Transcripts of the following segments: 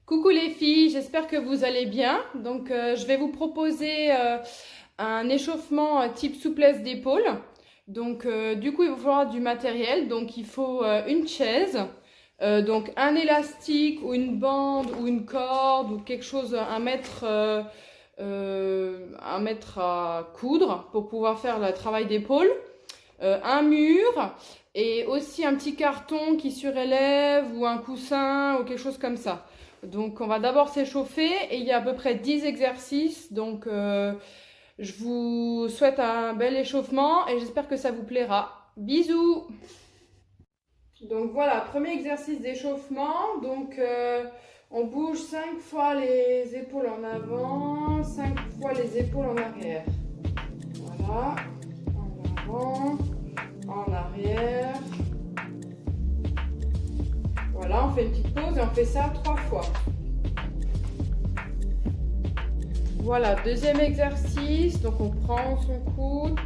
Coucou les filles, j'espère que vous allez bien. Donc je vais vous proposer un échauffement type souplesse d'épaule. Donc du coup il va falloir du matériel. Donc il faut une chaise, donc un élastique ou une bande ou une corde ou quelque chose, un mètre à coudre pour pouvoir faire le travail d'épaule. Un mur et aussi un petit carton qui surélève ou un coussin ou quelque chose comme ça. Donc on va d'abord s'échauffer et il y a à peu près 10 exercices. Donc je vous souhaite un bel échauffement et j'espère que ça vous plaira. Bisous! Donc voilà, premier exercice d'échauffement. Donc on bouge 5 fois les épaules en avant, 5 fois les épaules en arrière. Voilà, en avant, en arrière. Voilà, on fait une petite pause et on fait ça 3 fois. Voilà, deuxième exercice. Donc on prend son coude,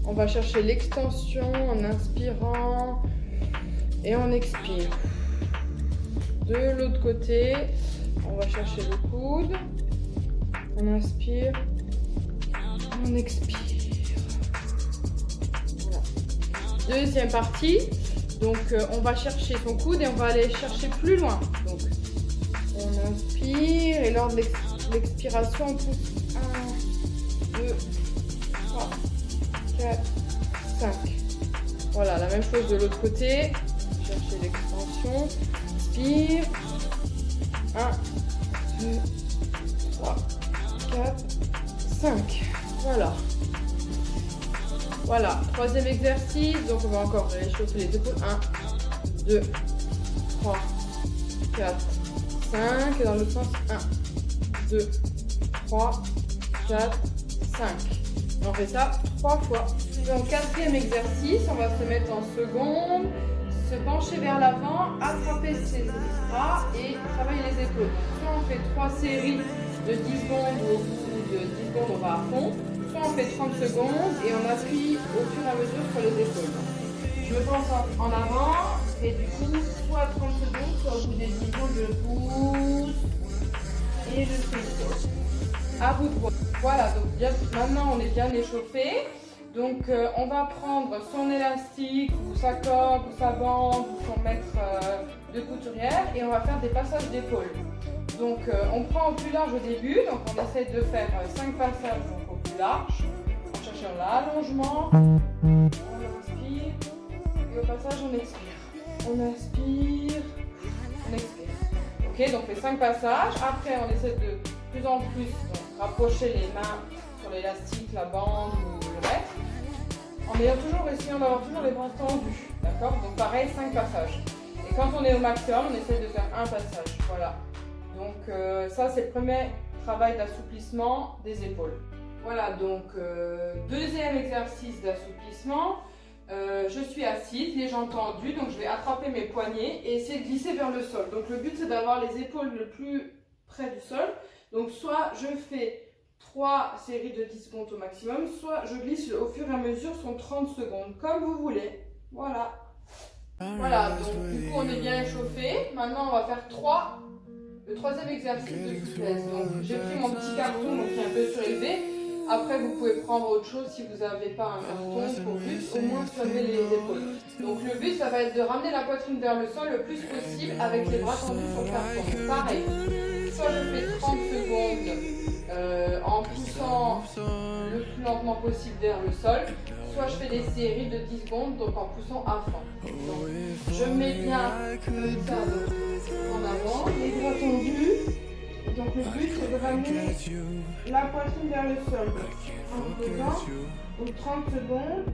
on va chercher l'extension en inspirant et on expire. De l'autre côté, on va chercher le coude, on inspire, on expire. Voilà. Deuxième partie. Donc on va chercher son coude et on va aller chercher plus loin. Donc on inspire et lors de l'expiration on pousse 1, 2, 3, 4, 5. Voilà, la même chose de l'autre côté. Chercher l'extension. Inspire. 1, 2, 3, 4, 5. Voilà. Voilà, troisième exercice, donc on va encore réchauffer les épaules. 1, 2, 3, 4, 5. Et dans l'autre sens, 1, 2, 3, 4, 5. On fait ça 3 fois. Donc quatrième exercice, on va se mettre en seconde, se pencher vers l'avant, attraper ses bras et travailler les épaules. Soit on fait 3 séries de 10 secondes ou au bout de 10 secondes on va à fond. On fait 30 secondes et on appuie au fur et à mesure sur les épaules. Je me pense en avant et du coup, soit à 30 secondes, soit au bout des 10 secondes, je pousse et je fais le tour. À vous de voir. Voilà, donc maintenant on est bien échauffé. Donc on va prendre son élastique ou sa corde ou sa bande ou son mètre de couturière et on va faire des passages d'épaule. Donc on prend au plus large au début, donc on essaie de faire 5 passages donc au plus large, en cherchant l'allongement, on inspire et au passage on expire. On inspire, on expire. Ok, donc on fait 5 passages, après on essaie de plus en plus donc, rapprocher les mains sur l'élastique, la bande ou le mètre, en essayant d'avoir toujours les bras tendus, d'accord? Donc pareil, 5 passages. Et quand on est au maximum, on essaie de faire un passage, voilà. Donc ça c'est le premier travail d'assouplissement des épaules. Voilà, donc deuxième exercice d'assouplissement. Je suis assise, les jambes tendues, donc je vais attraper mes poignets et essayer de glisser vers le sol. Donc le but c'est d'avoir les épaules le plus près du sol. Donc soit je fais 3 séries de 10 secondes au maximum, soit je glisse au fur et à mesure sur 30 secondes, comme vous voulez. Voilà. Voilà, donc du coup on est bien échauffé. Maintenant on va faire le troisième exercice de souplesse. Donc j'ai pris mon petit carton donc qui est un peu surélevé. Après vous pouvez prendre autre chose si vous n'avez pas un carton pour but au moins soulever les épaules. Donc le but ça va être de ramener la poitrine vers le sol le plus possible avec les bras tendus sur le carton. Pareil, soit je fais 30 secondes en poussant le plus lentement possible vers le sol, soit je fais des séries de 10 secondes donc en poussant à fond. Donc, je mets bien comme ça en avant, les bras tendus. Donc le but c'est de ramener la poitrine vers le sol en faisant donc 30 secondes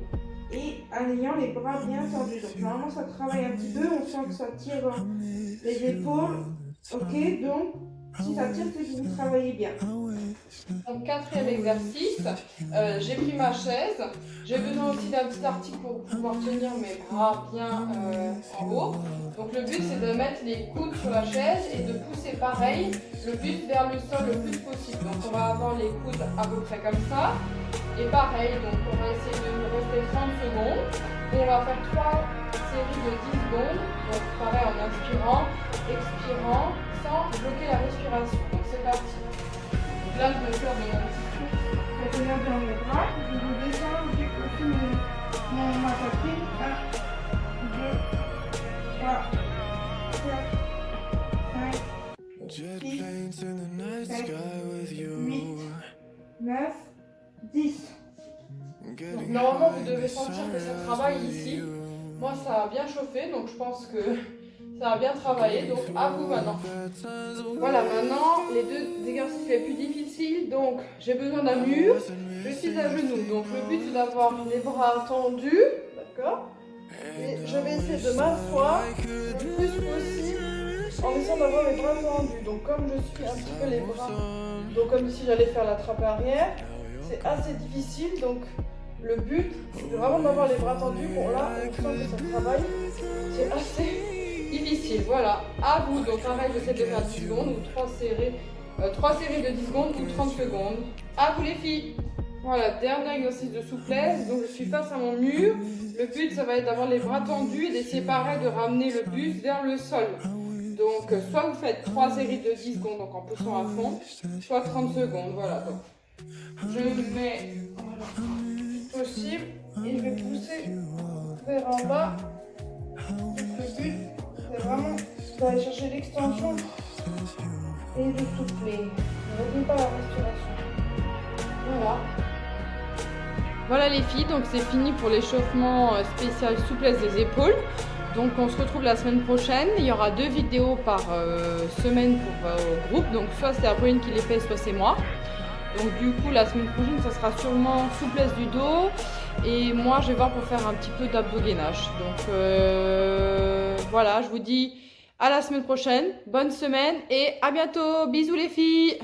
et en ayant les bras bien tendus. Donc normalement ça travaille un petit peu, on sent que ça tire les épaules. Ok, donc si ça tire, c'est que vous travaillez bien. Donc quatrième exercice, j'ai pris ma chaise. J'ai besoin aussi d'un petit article pour pouvoir tenir mes bras bien en haut. Donc le but c'est de mettre les coudes sur la chaise et de pousser pareil le but vers le sol le plus possible. Donc on va avoir les coudes à peu près comme ça. Et pareil, donc on va essayer de rester 30 secondes. Et on va faire 3 séries de 10 secondes. Donc pareil en inspirant, expirant, sans bloquer la respiration. Donc c'est parti. Donc là, je vais faire de mon petit tour. Je reviens dans mes bras, je redescends, j'ai aussi ma poitrine. 1, 2, 3, 4, 5, 6, 7, 8, 9, 10. Donc normalement vous devez sentir que ça travaille ici. Moi ça a bien chauffé donc je pense que ça a bien travaillé. Donc à vous maintenant. Voilà maintenant les deux exercices les plus difficiles. Donc j'ai besoin d'un mur. Je suis à genoux. Donc le but c'est d'avoir les bras tendus. D'accord. Et je vais essayer de m'asseoir le plus possible en essayant d'avoir les bras tendus. Donc comme je suis un petit peu les bras, donc comme si j'allais faire la trappe arrière, c'est assez difficile. Donc le but c'est vraiment d'avoir les bras tendus. Bon là on sent que ça travaille. C'est assez difficile. Voilà, à vous. Donc pareil j'essaie de faire 10 secondes ou 3 séries de 10 secondes ou 30 secondes. À vous les filles. Voilà, dernier exercice de souplesse. Donc je suis face à mon mur. Le but ça va être d'avoir les bras tendus et d'essayer pareil de ramener le buste vers le sol. Donc soit vous faites 3 séries de 10 secondes donc en poussant à fond, soit 30 secondes. Voilà, donc je mets possible et je vais pousser vers en bas. Donc, le but c'est vraiment d'aller chercher l'extension et de souffler. Ne retenez pas la respiration. Voilà. Voilà les filles, donc c'est fini pour l'échauffement spécial souplesse des épaules. Donc on se retrouve la semaine prochaine. Il y aura 2 vidéos par semaine pour groupe. Donc soit c'est Apolline qui les fait, soit c'est moi. Donc du coup la semaine prochaine ça sera sûrement souplesse du dos. Et moi je vais voir pour faire un petit peu d'abdos gainage. Donc voilà, je vous dis à la semaine prochaine. Bonne semaine et à bientôt. Bisous les filles.